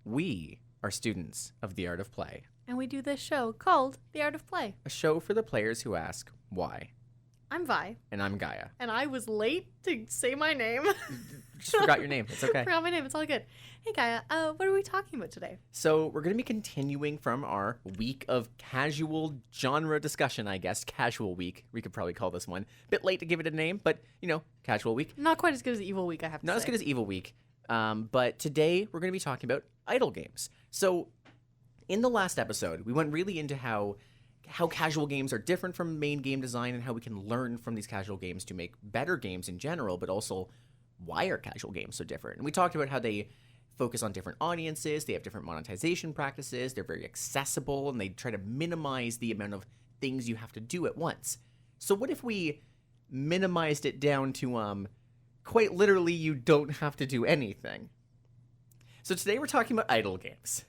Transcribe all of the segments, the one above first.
We are students of the art of play, And we do this show called The Art of Play. a show for the players who ask why. I'm Vi, And I'm Gaia. and I was late to say my name. Just forgot your name. It's okay. Forgot my name. It's all good. Hey, Gaia, what are we talking about today? So we're going to be continuing from our week of casual genre discussion, I guess. Casual week. We could probably call this one. Bit late to give it a name, but, casual week. Not quite as good as Evil Week, I have to say. Not as good as Evil Week. But today we're going to be talking about idle games. So in the last episode, we went really into how casual games are different from main game design and how we can learn from these casual games to make better games in general, but also why are casual games so different? And we talked about how they focus on different audiences, they have different monetization practices, they're very accessible, and they try to minimize the amount of things you have to do at once. So what if we minimized it down to quite literally you don't have to do anything? So today we're talking about idle games.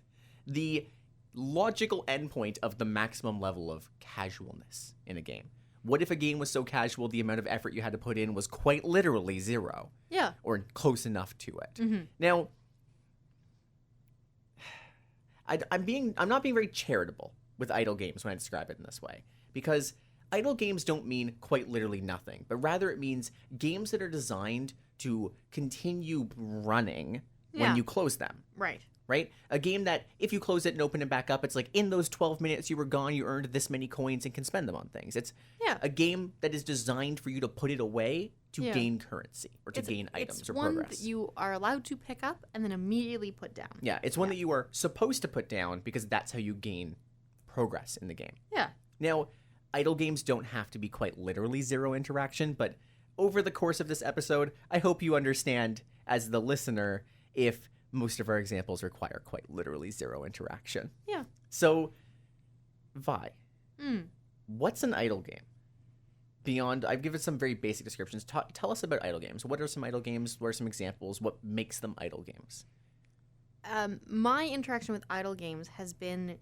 The logical endpoint of the maximum level of casualness in a game. What if a game was so casual the amount of effort you had to put in was quite literally zero? Yeah. Or close enough to it. Mm-hmm. Now, I'm not being very charitable with idle games when I describe it in this way, because idle games don't mean quite literally nothing, but rather it means games that are designed to continue running when you close them. Right? A game that if you close it and open it back up, it's like in those 12 minutes you were gone, you earned this many coins and can spend them on things. It's a game that is designed for you to put it away to gain currency or to gain items or progress. It's one that you are allowed to pick up and then immediately put down. Yeah, it's one that you are supposed to put down because that's how you gain progress in the game. Yeah. Now, idle games don't have to be quite literally zero interaction, but over the course of this episode, I hope you understand as the listener if most of our examples require quite literally zero interaction. Yeah. So, Vi, what's an idle game? Beyond, I've given some very basic descriptions. Tell us about idle games. What are some idle games? What are some examples? What makes them idle games? My interaction with idle games has been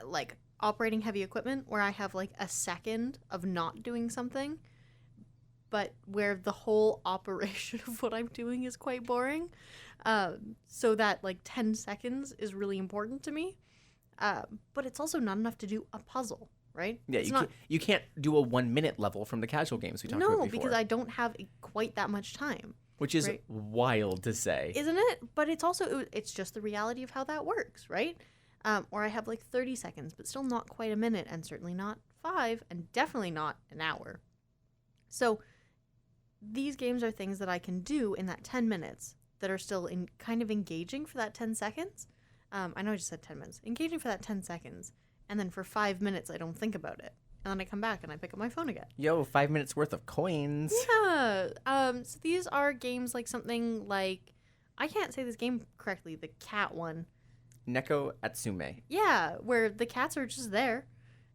like operating heavy equipment where I have like a second of not doing something, but where the whole operation of what I'm doing is quite boring. So that like 10 seconds is really important to me. But it's also not enough to do a puzzle, right? Yeah, you can't do a 1 minute level from the casual games we talked about before. No, because I don't have quite that much time. Which is wild to say. Isn't it? But it's also, it's just the reality of how that works, right? Or I have like 30 seconds, but still not quite a minute, and certainly not 5, and definitely not an hour. So these games are things that I can do in that 10 minutes that are still kind of engaging for that 10 seconds. I know I just said 10 minutes. Engaging for that 10 seconds. And then for 5 minutes, I don't think about it. And then I come back and I pick up my phone again. Yo, 5 minutes worth of coins. Yeah. So these are games like something like, I can't say this game correctly, the cat one. Neko Atsume. Yeah, where the cats are just there.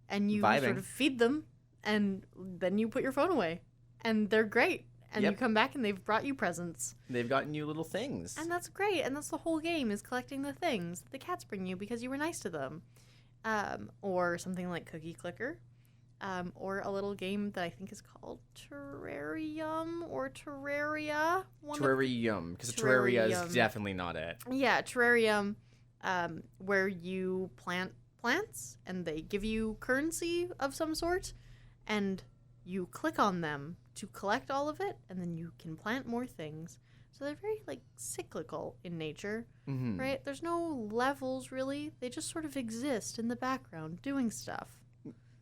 And you sort of feed them. And then you put your phone away. And they're great. And you come back and they've brought you presents. They've gotten you little things. And that's great. And that's the whole game, is collecting the things the cats bring you because you were nice to them. Or something like Cookie Clicker. Or a little game that I think is called Terrarium or Terraria. Terrarium, because Terraria is definitely not it. Yeah, Terrarium, where you plant plants and they give you currency of some sort. And you click on them to collect all of it, and then you can plant more things. So they're very, like, cyclical in nature, right? There's no levels, really. They just sort of exist in the background doing stuff.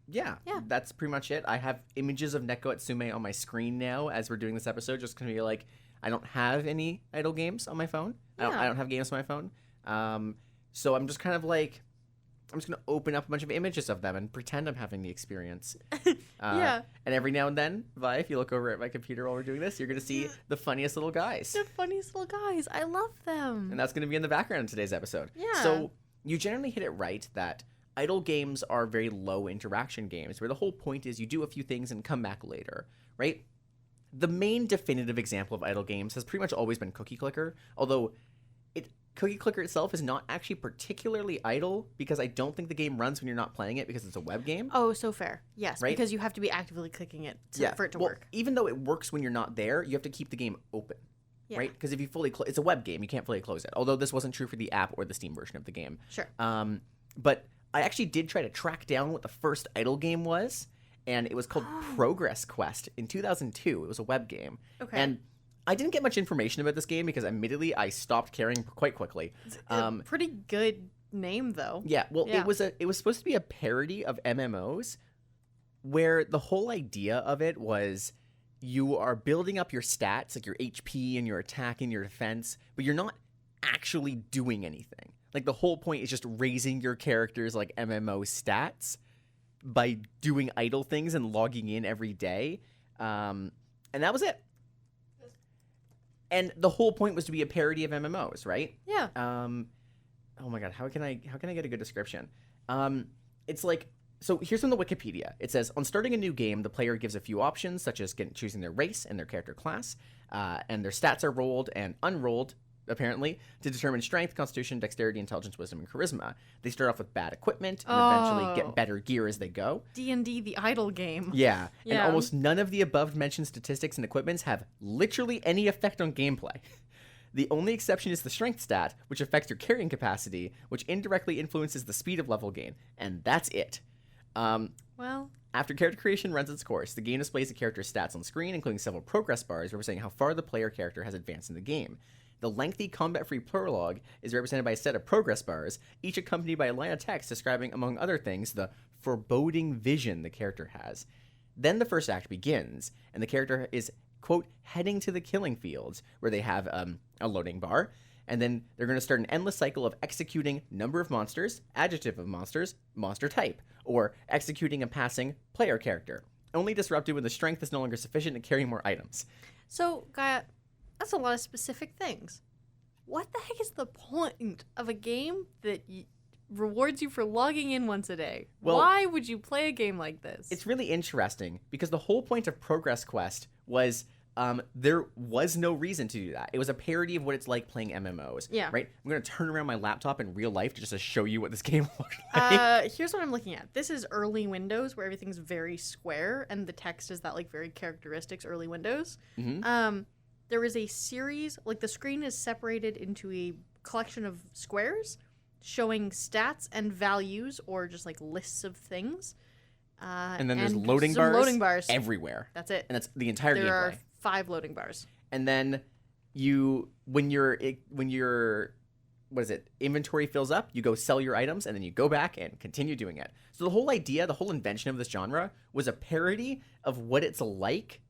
Yeah, that's pretty much it. I have images of Neko Atsume on my screen now as we're doing this episode, just because like, I don't have any idle games on my phone. Yeah. I don't have games on my phone. So I'm just kind of like, I'm just going to open up a bunch of images of them and pretend I'm having the experience. Yeah. And every now and then, Vi, if you look over at my computer while we're doing this, you're going to see the funniest little guys. The funniest little guys. I love them. And that's going to be in the background in today's episode. Yeah. So you generally hit it right that idle games are very low interaction games where the whole point is you do a few things and come back later, right? The main definitive example of idle games has pretty much always been Cookie Clicker, although Cookie Clicker itself is not actually particularly idle because I don't think the game runs when you're not playing it because it's a web game. Oh, so fair. Yes, right? Because you have to be actively clicking it for it to work. Even though it works when you're not there, you have to keep the game open. Yeah. right? Because if you fully it's a web game, you can't fully close it. Although this wasn't true for the app or the Steam version of the game. Sure. But I actually did try to track down what the first idle game was, and it was called Progress Quest in 2002. It was a web game. Okay. And I didn't get much information about this game because admittedly I stopped caring quite quickly. Pretty good name though. Yeah, well, Yeah. it was supposed to be a parody of MMOs, where the whole idea of it was you are building up your stats, like your HP and your attack and your defense, but you're not actually doing anything. Like the whole point is just raising your character's like MMO stats by doing idle things and logging in every day, and that was it. And the whole point was to be a parody of MMOs, right? Yeah. Oh my god, how can I get a good description? It's like, so here's from the Wikipedia. It says, on starting a new game, the player gives a few options, such as choosing their race and their character class, and their stats are rolled and unrolled, apparently, to determine strength, constitution, dexterity, intelligence, wisdom, and charisma. They start off with bad equipment and eventually get better gear as they go. D&D, the idle game. Yeah, and Yeah. almost none of the above-mentioned statistics and equipments have literally any effect on gameplay. The only exception is the strength stat, which affects your carrying capacity, which indirectly influences the speed of level gain, and that's it. Well, After character creation runs its course, the game displays the character's stats on screen, including several progress bars representing how far the player character has advanced in the game. The lengthy combat-free prologue is represented by a set of progress bars, each accompanied by a line of text describing, among other things, the foreboding vision the character has. Then the first act begins, and the character is, quote, heading to the killing fields, where they have a loading bar, and then they're going to start an endless cycle of executing number of monsters, adjective of monsters, monster type, or executing and passing player character, only disrupted when the strength is no longer sufficient to carry more items. so Gaia, that's a lot of specific things. What the heck is the point of a game that rewards you for logging in once a day? Well, why would you play a game like this? It's really interesting because the whole point of Progress Quest was there was no reason to do that. It was a parody of what it's like playing MMOs. Yeah. Right? I'm going to turn around my laptop in real life just to show you what this game looks like. Here's what I'm looking at. This is early Windows where everything's very square and the text is that like very characteristics early Windows. Mhm. There is a series, like the screen is separated into a collection of squares showing stats and values or just like lists of things. And then there's and loading some bars, loading bars everywhere. That's it. And that's the entire There gameplay. are 5 loading bars. And then when your what is it, inventory fills up, you go sell your items, and then you go back and continue doing it. So the whole idea, the whole invention of this genre was a parody of what it's like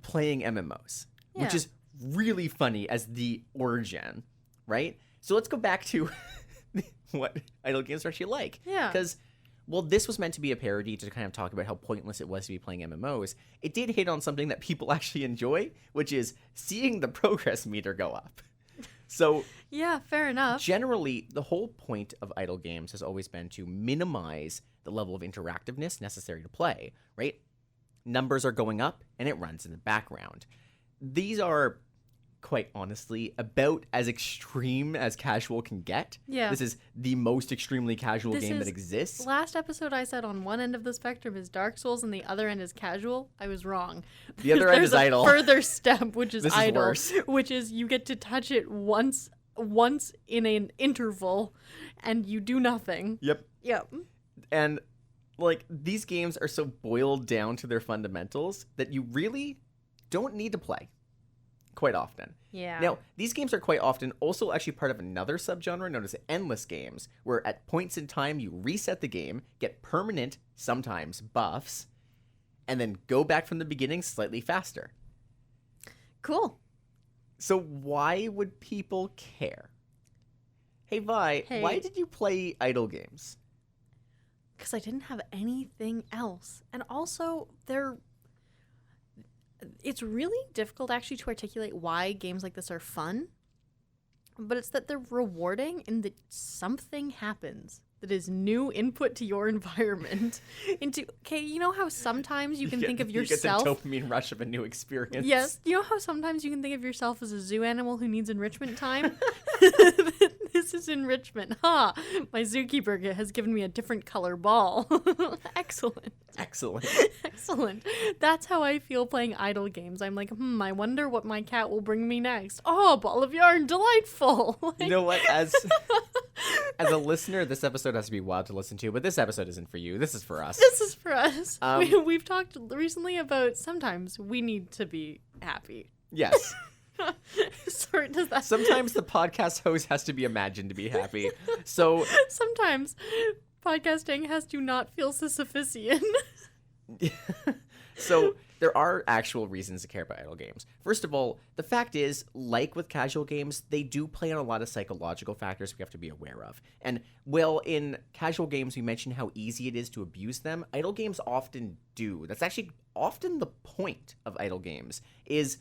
playing MMOs, which Yeah. is really funny as the origin, right? So let's go back to what idle games are actually like. Yeah. Because, well, this was meant to be a parody to kind of talk about how pointless it was to be playing MMOs. It did hit on something that people actually enjoy, which is seeing the progress meter go up. So Yeah, fair enough. generally, the whole point of idle games has always been to minimize the level of interactiveness necessary to play, right? Numbers are going up, and it runs in the background. These are, quite honestly, about as extreme as casual can get. Yeah. This is the most extremely casual This game that is- exists. Last episode I said on one end of the spectrum is Dark Souls and the other end is casual. I was wrong. The other end There's is a idle. further step, which is This is idle, worse. which is you get to touch it once in an interval, and you do nothing. Yep. Yep. And, like, these games are so boiled down to their fundamentals that you really don't need to play quite often. Yeah. Now, these games are quite often also actually part of another subgenre known as endless games, where at points in time you reset the game, get permanent, sometimes, buffs, and then go back from the beginning slightly faster. Cool. So why would people care? Hey, Vi, Hey. why did you play idle games? Because I didn't have anything else, and also it's really difficult actually to articulate why games like this are fun, but it's that they're rewarding and that something happens that is new input to your environment. You know how sometimes you can think of yourself. You get the dopamine rush of a new experience. Yes, you know how sometimes you can think of yourself as a zoo animal who needs enrichment time. This is enrichment. Ha! My zookeeper has given me a different color ball. Excellent. Excellent. Excellent. That's how I feel playing idle games. I'm like, I wonder what my cat will bring me next. Oh, a ball of yarn. Delightful. You know what? As a listener, this episode has to be wild to listen to, but this episode isn't for you. This is for us. This is for us. We've talked recently about sometimes we need to be happy. Yes. Sorry, does that... Sometimes the podcast host has to be imagined to be happy. So sometimes podcasting has to not feel Sisyphusian. So there are actual reasons to care about idle games. First of all, the fact is, like with casual games, they do play on a lot of psychological factors we have to be aware of. And while in casual games we mentioned how easy it is to abuse them, idle games often do. That's actually often the point of idle games, is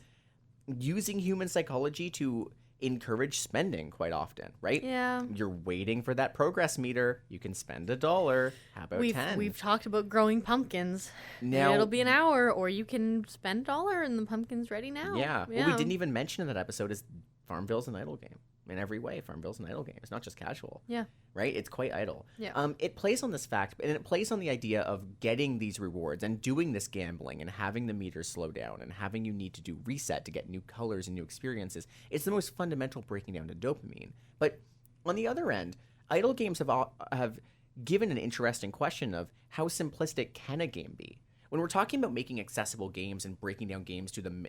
using human psychology to encourage spending quite often, right? Yeah. You're waiting for that progress meter. You can spend $1. How about 10? We've talked about growing pumpkins. Now, it'll be an hour, or you can spend $1 and the pumpkin's ready now. Yeah. What we didn't even mention in that episode is Farmville's an idle game. In every way, Farmville's an idle game. It's not just casual. Yeah. Right? It's quite idle. Yeah. It plays on this fact, and it plays on the idea of getting these rewards and doing this gambling and having the meter slow down and having you need to do reset to get new colors and new experiences. It's the most fundamental breaking down to dopamine. But on the other end, idle games have given an interesting question of how simplistic can a game be? When we're talking about making accessible games and breaking down games to the,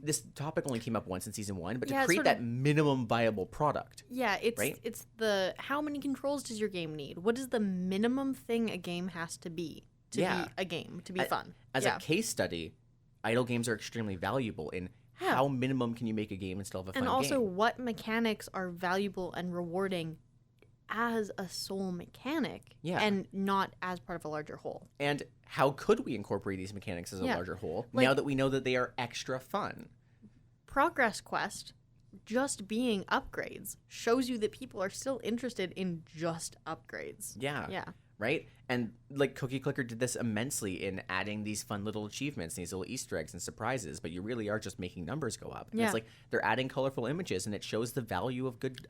this topic only came up once in season 1, but to create that minimum viable product. Yeah, it's right? It's the how many controls does your game need? What is the minimum thing a game has to be be a game, to be fun? As a case study, idle games are extremely valuable in how minimum can you make a game and still have a fun game. And also what mechanics are valuable and rewarding as a sole mechanic and not as part of a larger whole. And how could we incorporate these mechanics as a larger whole now that we know that they are extra fun? Progress Quest, just being upgrades, shows you that people are still interested in just upgrades. Yeah. Yeah. Right? And Cookie Clicker did this immensely in adding these fun little achievements, these little Easter eggs and surprises, but you really are just making numbers go up. And it's like they're adding colorful images, and it shows the value of good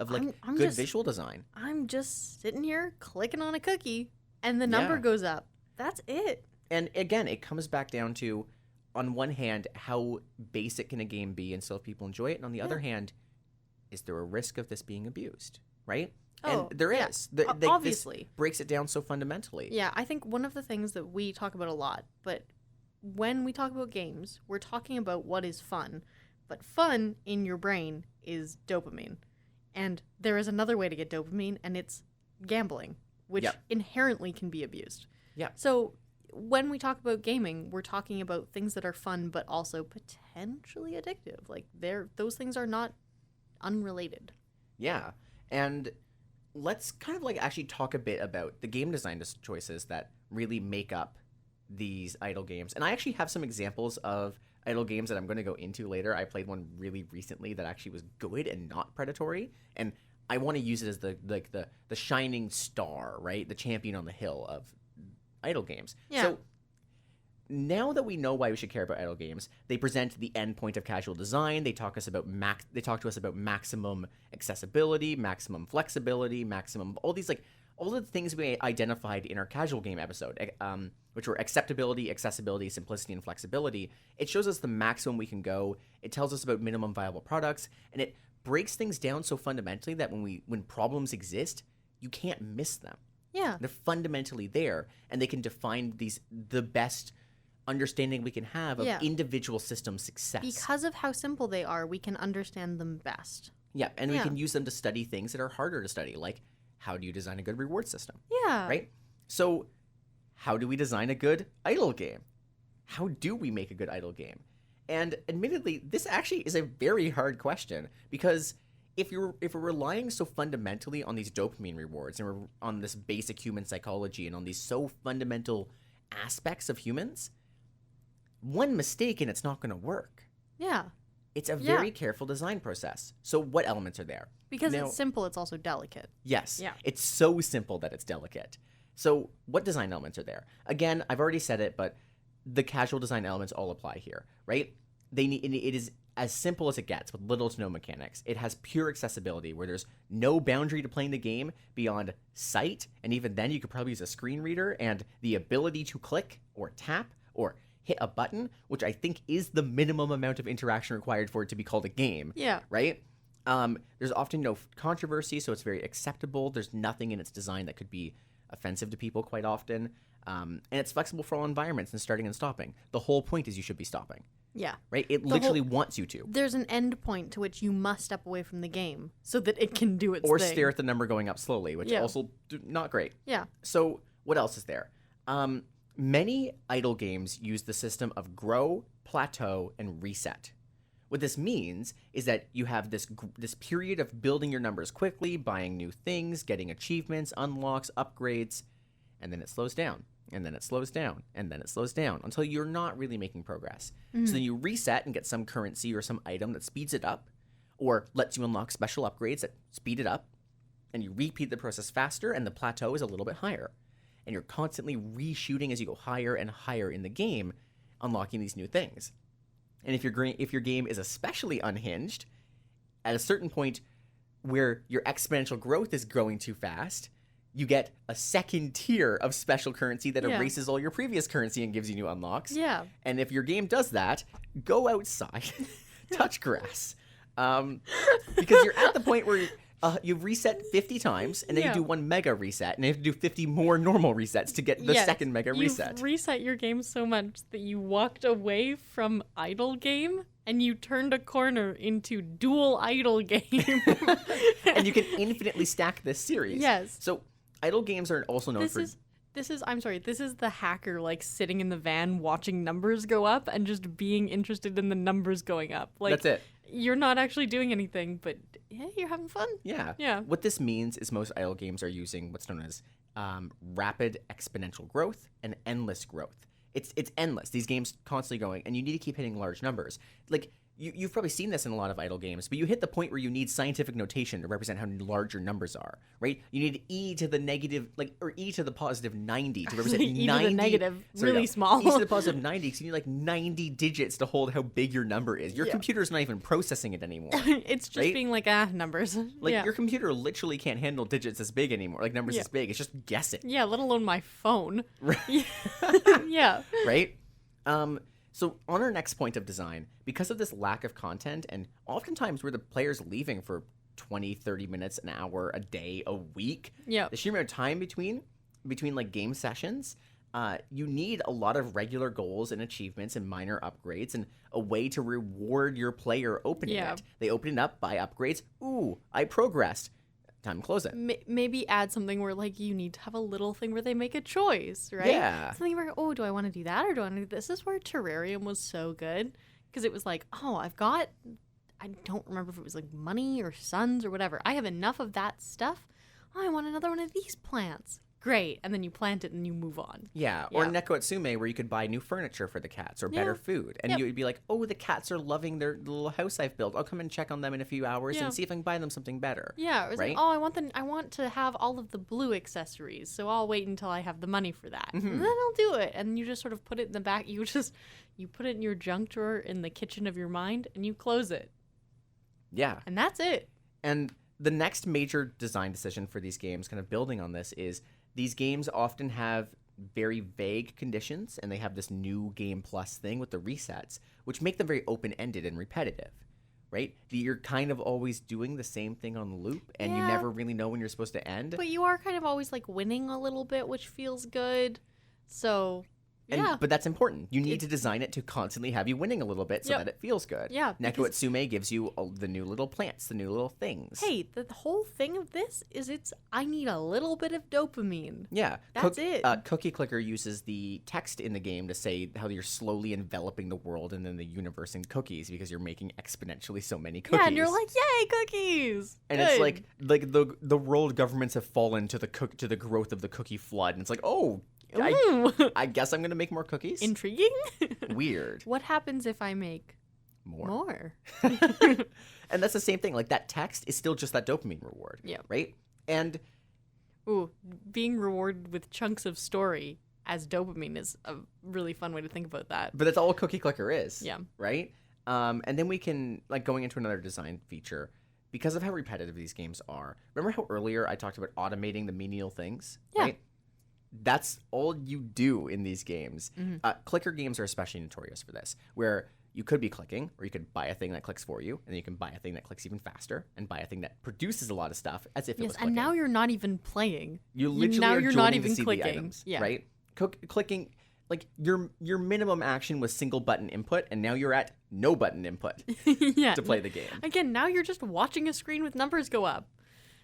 visual design. I'm just sitting here clicking on a cookie, and the number goes up. That's it. And again, it comes back down to, on one hand, how basic can a game be and still people enjoy it? And on the other hand, is there a risk of this being abused? Right? And there is. Obviously. This breaks it down so fundamentally. Yeah, I think one of the things that we talk about a lot, but when we talk about games, we're talking about what is fun. But fun in your brain is dopamine. And there is another way to get dopamine, and it's gambling, which inherently can be abused. Yeah. So when we talk about gaming, we're talking about things that are fun but also potentially addictive. Like those things are not unrelated. Yeah. And let's kind of actually talk a bit about the game design choices that really make up these idle games. And I actually have some examples of idle games that I'm going to go into later. I played one really recently that actually was good and not predatory, and I want to use it as the shining star, right? The champion on the hill of idle games. Yeah. So now that we know why we should care about idle games, they present the end point of casual design. They talk to us about maximum accessibility, maximum flexibility, maximum all the things we identified in our casual game episode, which were acceptability, accessibility, simplicity, and flexibility. It shows us the maximum we can go. It tells us about minimum viable products, and it breaks things down so fundamentally that when problems exist, you can't miss them. Yeah, they're fundamentally there, and they can define the best understanding we can have of individual system success. Because of how simple they are, we can understand them best. Yeah, and we can use them to study things that are harder to study, like how do you design a good reward system? Yeah. Right? So how do we design a good idle game? How do we make a good idle game? And admittedly, this actually is a very hard question, because if we're relying so fundamentally on these dopamine rewards and we're on this basic human psychology and on these so fundamental aspects of humans, one mistake and it's not going to work. Yeah. It's a very careful design process. So what elements are there? Because it's simple, it's also delicate. Yes. Yeah. It's so simple that it's delicate. So what design elements are there? Again, I've already said it, but the casual design elements all apply here, right? It is as simple as it gets with little to no mechanics. It has pure accessibility where there's no boundary to playing the game beyond sight, and even then you could probably use a screen reader, and the ability to click or tap or hit a button, which I think is the minimum amount of interaction required for it to be called a game. Yeah. Right? There's often no controversy, so it's very acceptable. There's nothing in its design that could be offensive to people quite often. And it's flexible for all environments and starting and stopping. The whole point is you should be stopping. Yeah. Right? It literally wants you to. There's an end point to which you must step away from the game so that it can do its Or thing. stare at the number going up slowly, which also not great. Yeah. So what else is there? Many idle games use the system of grow, plateau, and reset. What this means is that you have this period of building your numbers quickly, buying new things, getting achievements, unlocks, upgrades, and then it slows down, and then it slows down, and then it slows down until you're not really making progress. So then you reset and get some currency or some item that speeds it up or lets you unlock special upgrades that speed it up, and you repeat the process faster, and the plateau is a little bit higher. And you're constantly reshooting as you go higher and higher in the game, unlocking these new things. And if your game is especially unhinged, at a certain point where your exponential growth is growing too fast, you get a second tier of special currency that erases all your previous currency and gives you new unlocks. Yeah. And if your game does that, go outside, touch grass. Because you're at the point where you've reset 50 times, and then you do one mega reset, and you have to do 50 more normal resets to get the second mega reset. You've reset your game so much that you walked away from idle game and you turned a corner into dual idle game. And you can infinitely stack this series. Yes. So idle games are also known for... This is the hacker like sitting in the van watching numbers go up and just being interested in the numbers going up. Like, That's it. You're not actually doing anything, but yeah, you're having fun. Yeah. Yeah. What this means is most idle games are using what's known as rapid exponential growth and endless growth. It's endless. These games constantly going, and you need to keep hitting large numbers. Like, you've probably seen this in a lot of idle games, but you hit the point where you need scientific notation to represent how large your numbers are, right? You need e to the negative, or e to the positive 90 to represent E 90. to the negative, really small. E to the positive 90, because you need like 90 digits to hold how big your number is. Your computer's not even processing it anymore. It's just being like, numbers. Like, your computer literally can't handle digits this big anymore, like numbers this big. It's just guessing. Yeah, let alone my phone. Right. Yeah. Right? So on our next point of design, because of this lack of content, and oftentimes where the player's leaving for 20, 30 minutes, an hour, a day, a week, the sheer amount of time between like game sessions, you need a lot of regular goals and achievements and minor upgrades and a way to reward your player opening it. They open it up, buy upgrades. Ooh, I progressed. Time to close it. Maybe add something where like you need to have a little thing where they make a choice, right? Yeah. Something where, do I want to do that or do I want to do this? This is where Terrarium was so good because it was like, I don't remember if it was like money or suns or whatever. I have enough of that stuff. I want another one of these plants. Great. And then you plant it and you move on. Yeah. Or Neko Atsume, where you could buy new furniture for the cats or better food. And you would be like, the cats are loving their little house I've built. I'll come and check on them in a few hours and see if I can buy them something better. Yeah. It was right? like, I want to have all of the blue accessories. So I'll wait until I have the money for that. And then I'll do it. And you just sort of put it in the back. You put it in your junk drawer in the kitchen of your mind and you close it. Yeah. And that's it. And the next major design decision for these games, kind of building on this, is these games often have very vague conditions, and they have this new game plus thing with the resets, which make them very open-ended and repetitive, right? You're kind of always doing the same thing on loop, and you never really know when you're supposed to end. But you are kind of always like winning a little bit, which feels good. So... But that's important. You need to design it to constantly have you winning a little bit so that it feels good. Yeah. Neko Atsume gives you the new little plants, the new little things. Hey, the whole thing of this is I need a little bit of dopamine. Yeah. That's it. Cookie Clicker uses the text in the game to say how you're slowly enveloping the world and then the universe in cookies because you're making exponentially so many cookies. Yeah, and you're like, yay, cookies! And Good. it's like the world governments have fallen to the growth of the cookie flood. And it's like, I guess I'm going to make more cookies. Intriguing. Weird. What happens if I make more? And that's the same thing. Like, that text is still just that dopamine reward. Yeah. Right? And... being rewarded with chunks of story as dopamine is a really fun way to think about that. But that's all Cookie Clicker is. Yeah. Right? And then we can, like, going into another design feature, because of how repetitive these games are. Remember how earlier I talked about automating the menial things? Yeah. Right? That's all you do in these games. Clicker games are especially notorious for this, where you could be clicking, or you could buy a thing that clicks for you, and then you can buy a thing that clicks even faster, and buy a thing that produces a lot of stuff as if it Yes, was clicking. and now you're not even playing. You literally now are you're joining not to even see clicking. the items, Yeah. right? Clicking, like, your minimum action was single button input, and now you're at no button input Yeah. to play the game. Again, now you're just watching a screen with numbers go up.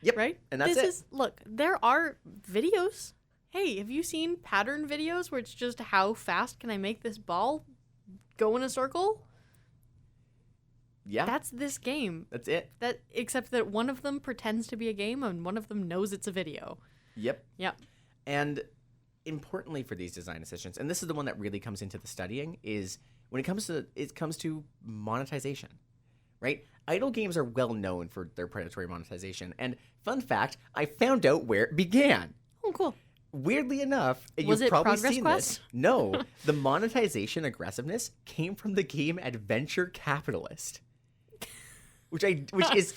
Yep. Right? And that's this it. is look, there are videos. Hey, have you seen pattern videos where it's just how fast can I make this ball go in a circle? Yeah. That's this game. That's it. That except that one of them pretends to be a game and one of them knows it's a video. Yep. Yep. And importantly for these design decisions, and this is the one that really comes into the studying, is when it comes to monetization, right? Idle games are well known for their predatory monetization. And fun fact, I found out where it began. Oh, cool. Weirdly enough, Was you've it probably Progress seen Quest? this. No, the monetization aggressiveness came from the game Adventure Capitalist, which is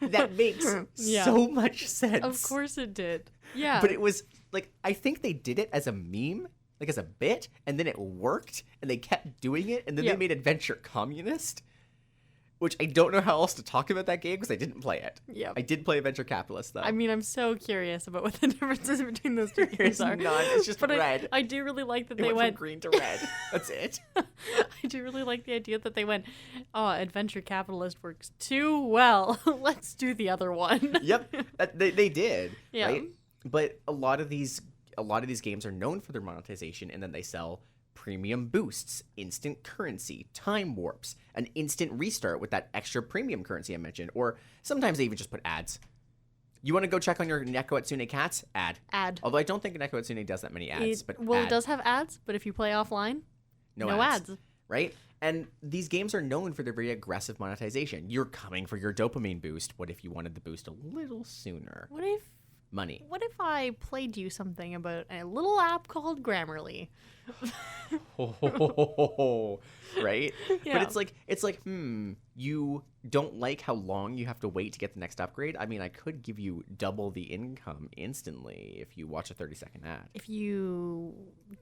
that makes Yeah. so much sense. Of course it did. Yeah. But it was like, I think they did it as a meme, like as a bit, and then it worked, and they kept doing it, and then Yep. they made Adventure Communist, which I don't know how else to talk about that game because I didn't play it. Yep. I did play Adventure Capitalist though. I mean, I'm so curious about what the differences between those two games There's are. none. It's just but red. I do really like that It they went from green to red. That's it. I do really like the idea that they went, oh, Adventure Capitalist works too well. Let's do the other one. Yep, they did. Yeah. Right. But a lot of these games are known for their monetization, and then they sell premium boosts, instant currency, time warps, an instant restart with that extra premium currency I mentioned, or sometimes they even just put ads. You want to go check on your Neko Atsune cats? Ad. Although I don't think Neko Atsune does that many ads, but well, ad. it does have ads, but if you play offline, no ads. Right? And these games are known for their very aggressive monetization. You're coming for your dopamine boost. What if you wanted the boost a little sooner? What if Money. I played you something about a little app called Grammarly? Right? Yeah. But it's like, you don't like how long you have to wait to get the next upgrade? I mean, I could give you double the income instantly if you watch a 30-second ad. Do you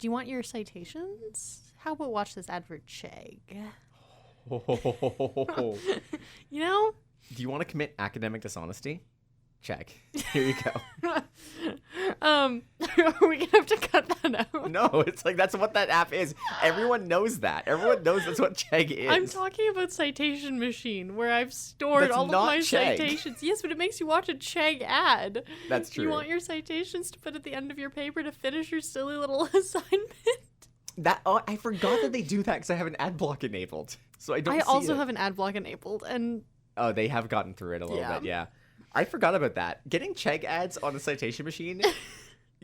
want your citations? How about watch this ad for Chegg? You know? Do you want to commit academic dishonesty? Check. Here you go. Are we gonna have to cut that out? No, it's like that's what that app is. Everyone knows that. Everyone knows that's what Chegg is. I'm talking about Citation Machine, where I've stored That's all of not my Chegg. citations. Yes, but it makes you watch a Chegg ad. That's true. You want your citations to put at the end of your paper to finish your silly little assignment. I forgot that they do that because I have an ad block enabled, so I don't. I see also it. have an ad block enabled, and Oh, they have gotten through it a little bit, yeah. I forgot about that. Getting Chegg ads on a citation machine,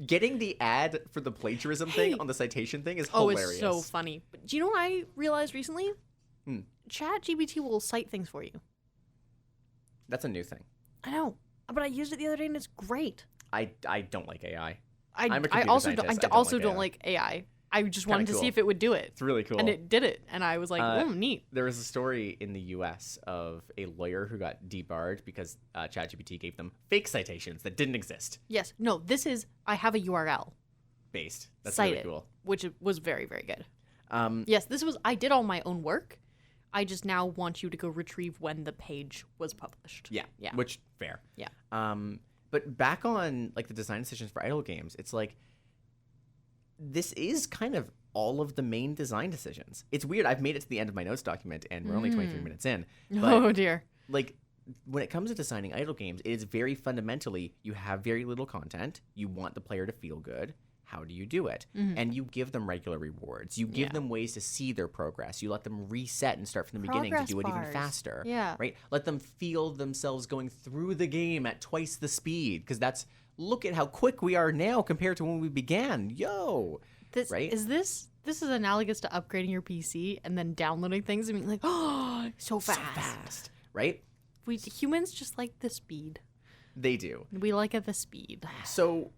getting the ad for the plagiarism thing on the citation thing is hilarious. it's so funny. But do you know what I realized recently? ChatGPT will cite things for you. That's a new thing. I know, but I used it the other day and it's great. I don't like AI. I I'm a computer also scientist. I also don't don't like like AI. I just Kinda wanted to cool. see if it would do it. It's really cool. And it did it. And I was like, oh, neat. There was a story in the U.S. of a lawyer who got debarred because ChatGPT gave them fake citations that didn't exist. Yes. No, this is, I have a URL. Based. That's Cite really it, cool. which was very, very good. Yes, I did all my own work. I just now want you to go retrieve when the page was published. Yeah. Yeah. Which, fair. Yeah. But back on like the design decisions for idle games, it's like, this is kind of all of the main design decisions. It's weird. I've made it to the end of my notes document and we're only 23 minutes in. But Oh, dear. like when it comes to designing idle games, it is very fundamentally, you have very little content. You want the player to feel good. How do you do it? And you give them regular rewards. You give them ways to see their progress. You let them reset and start from the beginning to Progress do it even bars. faster. Yeah. Right? Let them feel themselves going through the game at twice the speed. Because that's, look at how quick we are now compared to when we began. Yo. Right? This is analogous to upgrading your PC and then downloading things and being like, oh, so fast. So fast. Right? We humans just like the speed. They do. We like the speed. So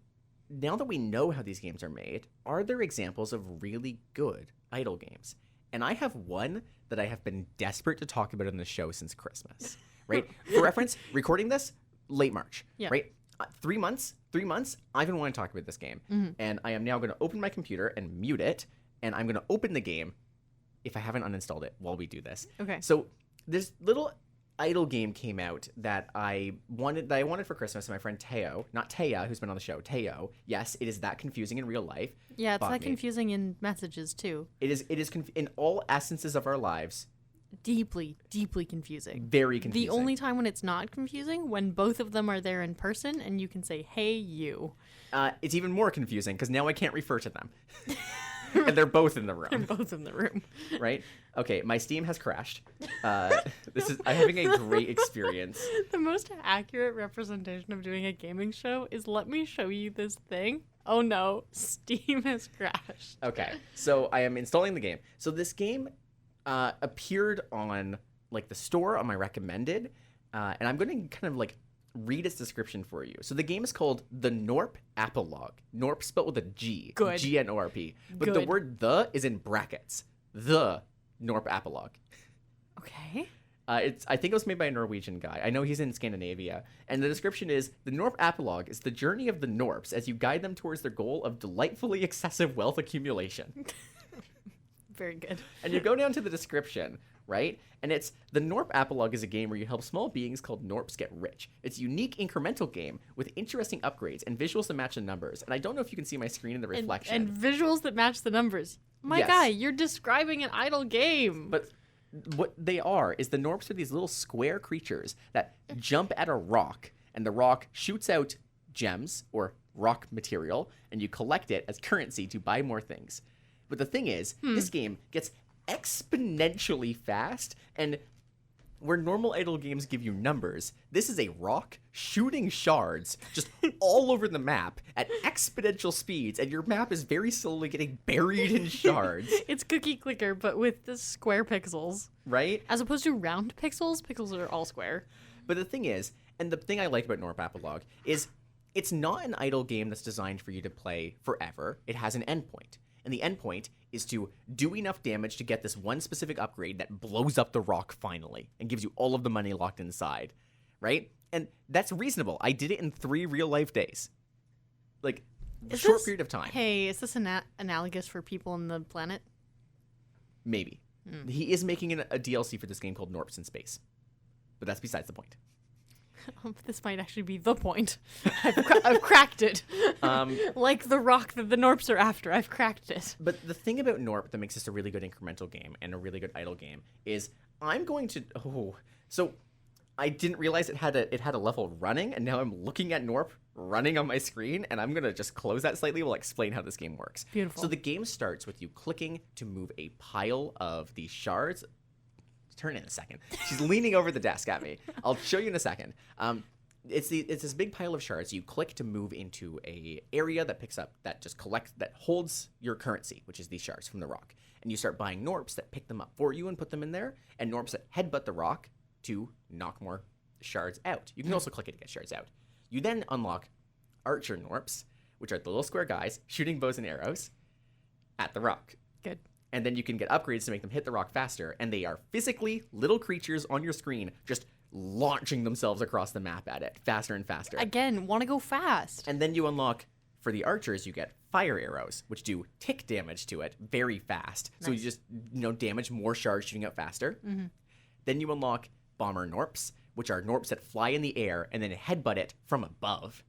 now that we know how these games are made, are there examples of really good idle games? And I have one that I have been desperate to talk about on the show since Christmas, right? For reference, recording this late March, Yeah. right? 3 months, I've been wanting to talk about this game. And I am now going to open my computer and mute it, and I'm going to open the game if I haven't uninstalled it while we do this. Okay. So this little idle game came out that I wanted for Christmas, and my friend Teo, not Taya, who's been on the show, Teo. Yes, it is that confusing in real life. Yeah, it's Bought that me. confusing in messages too. It is in all essences of our lives, Deeply, deeply confusing. very confusing. The only time when it's not confusing when both of them are there in person and you can say, "Hey, you." It's even more confusing because now I can't refer to them. And they're both in the They're room, both in the room. right? Okay, my Steam has crashed. I'm having a great experience. The most accurate representation of doing a gaming show is let me show you this thing. Oh no, Steam has crashed. Okay, so I am installing the game. So this game appeared on like the store on my recommended, and I'm going to kind of like read its description for you. So the game is called The Norp Apolog. Norp spelled with a G. Good. G-N-O-R-P. But the Good. word "the" is in brackets. The Norp Apolog. Okay. I think it was made by a Norwegian guy. I know he's in Scandinavia. And the description is, the Norp Apolog is the journey of the Norps as you guide them towards their goal of delightfully excessive wealth accumulation. Very good. And you go down to the description, right? And it's, the Norp Apolog is a game where you help small beings called Norps get rich. It's a unique incremental game with interesting upgrades and visuals that match the numbers. And I don't know if you can see my screen in the reflection. And visuals that match the numbers. My Yes. guy, you're describing an idle game. But what they are is the Norps are these little square creatures that jump at a rock, and the rock shoots out gems or rock material, and you collect it as currency to buy more things. But the thing is, this game gets exponentially fast, and where normal idle games give you numbers, this is a rock shooting shards just all over the map at exponential speeds, and your map is very slowly getting buried in shards, It's Cookie Clicker, but with the square pixels. right? As opposed to round pixels, pixels are all square. But the thing is, and the thing I like about Norp Apolog is it's not an idle game that's designed for you to play forever. It has an endpoint. And the endpoint is to do enough damage to get this one specific upgrade that blows up the rock finally and gives you all of the money locked inside, right? And that's reasonable. I did it in 3 real-life days. Like, Is short this- period of time. Hey, is this analogous for people on the planet? Maybe. He is making a DLC for this game called Norps in Space. But that's besides the point. This might actually be the point. I've cracked it. Like the rock that the Norps are after. I've cracked it. But the thing about Norp that makes this a really good incremental game and a really good idle game is I'm going to... So I didn't realize it had a level running, and now I'm looking at Norp running on my screen, and I'm going to just close that slightly while I explain how this game works. Beautiful. So the game starts with you clicking to move a pile of these shards. Turn in a second. She's leaning over the desk at me. I'll show you in a second. It's this big pile of shards. You click to move into a area that holds your currency, which is these shards from the rock. And you start buying Norps that pick them up for you and put them in there, and Norps that headbutt the rock to knock more shards out. You can also click it to get shards out. You then unlock Archer Norps, which are the little square guys shooting bows and arrows at the rock. Good. And then you can get upgrades to make them hit the rock faster, and they are physically little creatures on your screen just launching themselves across the map at it faster and faster. Again, want to go fast. And then you unlock, for the archers, you get fire arrows, which do tick damage to it very fast. So you just, damage more shards shooting out faster. Mm-hmm. Then you unlock bomber Norps, which are Norps that fly in the air and then headbutt it from above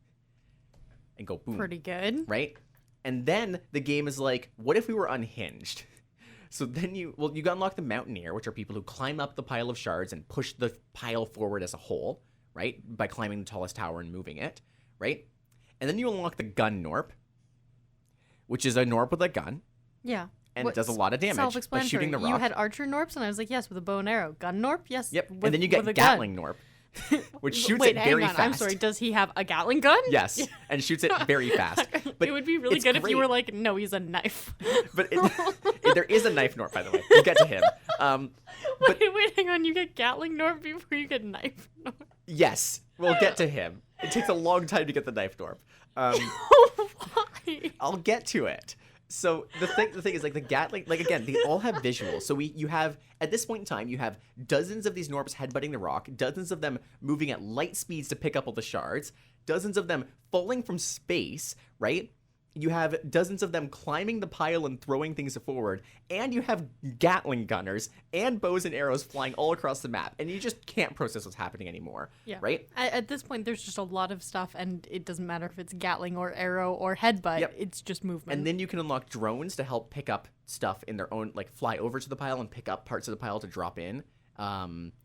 and go boom. Pretty good. Right? And then the game is like, what if we were unhinged? So then you unlock the Mountaineer, which are people who climb up the pile of shards and push the pile forward as a whole, right? By climbing the tallest tower and moving it, right? And then you unlock the Gun Norp, which is a Norp with a gun, Yeah. and it does a lot of damage by shooting the rock. You had Archer Norps, and I was like, yes, with a bow and arrow. Gun Norp? Yes. Yep. with- And then you get with a gun. Gatling Norp, which shoots Wait, it very hang on. fast. I'm sorry. Does he have a Gatling gun? Yes, and shoots it very fast. But it would be really it's good if you great. were like, no, he's a knife. But there is a knife Norp, by the way. We'll get to him. Wait, hang on. You get Gatling Norp before you get knife Norp. Yes, we'll get to him. It takes a long time to get the knife Norp. Why? I'll get to it. So the thing is, like, the Gatling, like, again, they all have visuals. So you have, at this point in time, you have dozens of these Norps headbutting the rock, dozens of them moving at light speeds to pick up all the shards, dozens of them falling from space, right? You have dozens of them climbing the pile and throwing things forward, and you have Gatling gunners and bows and arrows flying all across the map, and you just can't process what's happening anymore, right? At this point, there's just a lot of stuff, and it doesn't matter if it's Gatling or arrow or headbutt. Yep. It's just movement. And then you can unlock drones to help pick up stuff in their own, like, fly over to the pile and pick up parts of the pile to drop in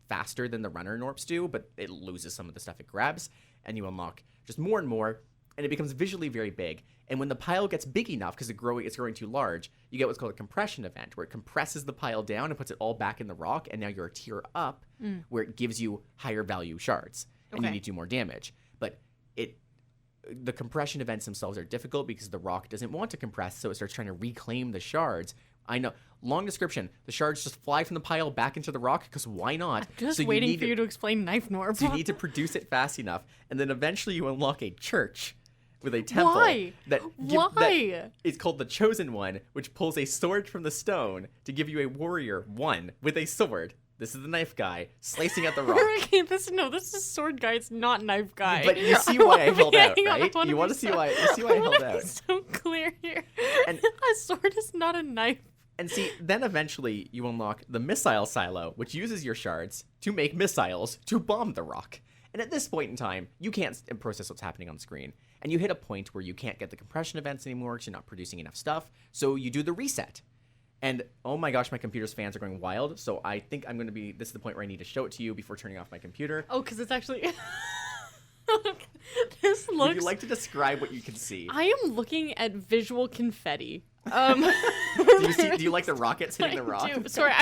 faster than the runner Norps do, but it loses some of the stuff it grabs, and you unlock just more and more, and it becomes visually very big. And when the pile gets big enough, because it's growing too large, you get what's called a compression event, where it compresses the pile down and puts it all back in the rock, and now you're a tier up, where it gives you higher value shards, and you need to do more damage. But the compression events themselves are difficult because the rock doesn't want to compress, so it starts trying to reclaim the shards. I know. Long description. The shards just fly from the pile back into the rock, because why not? Just waiting for you to explain Knife Norp. So you need to produce it fast enough, and then eventually you unlock a church with a temple. Why? That is called the Chosen One, which pulls a sword from the stone to give you a warrior one with a sword. This is the knife guy slicing at the rock. Okay, this is sword guy. It's not knife guy. But you see why I held out, right? You want to see why? You see why I held out? So clear here. And a sword is not a knife. And see, then eventually you unlock the missile silo, which uses your shards to make missiles to bomb the rock. And at this point in time, you can't process what's happening on screen. And you hit a point where you can't get the compression events anymore because you're not producing enough stuff. So you do the reset. And oh my gosh, my computer's fans are going wild. So I think I'm going to be, this is the point where I need to show it to you before turning off my computer. Oh, because it's actually... This looks... Would you like to describe what you can see? I am looking at visual confetti. Do you like the rockets hitting the rock? I do. Sorry,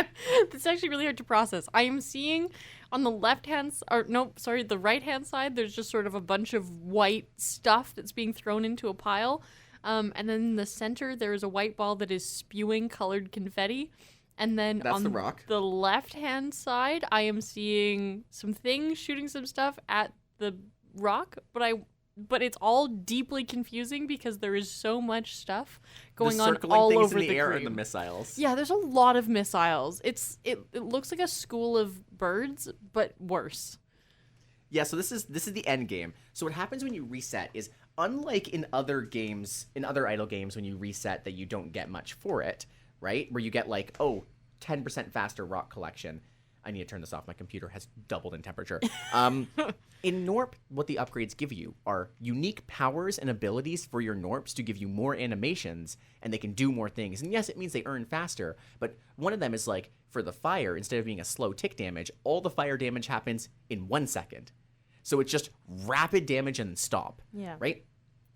it's actually really hard to process. I am seeing on the the right-hand side, there's just sort of a bunch of white stuff that's being thrown into a pile. And then in the center, there is a white ball that is spewing colored confetti. And then That's on the rock. The left-hand side, I am seeing some things shooting some stuff at the rock, but it's all deeply confusing because there is so much stuff going on all over the air screen. and the missiles. Yeah, there's a lot of missiles. It looks like a school of birds, but worse. Yeah, so this is the end game. So what happens when you reset is, unlike in other games, in other idle games, when you reset that you don't get much for it, right? Where you get like, 10% faster rock collection. I need to turn this off. My computer has doubled in temperature. In Norp, what the upgrades give you are unique powers and abilities for your Norps to give you more animations, and they can do more things. And yes, it means they earn faster, but one of them is like, for the fire, instead of being a slow tick damage, all the fire damage happens in 1 second. So it's just rapid damage and stop. Yeah. Right?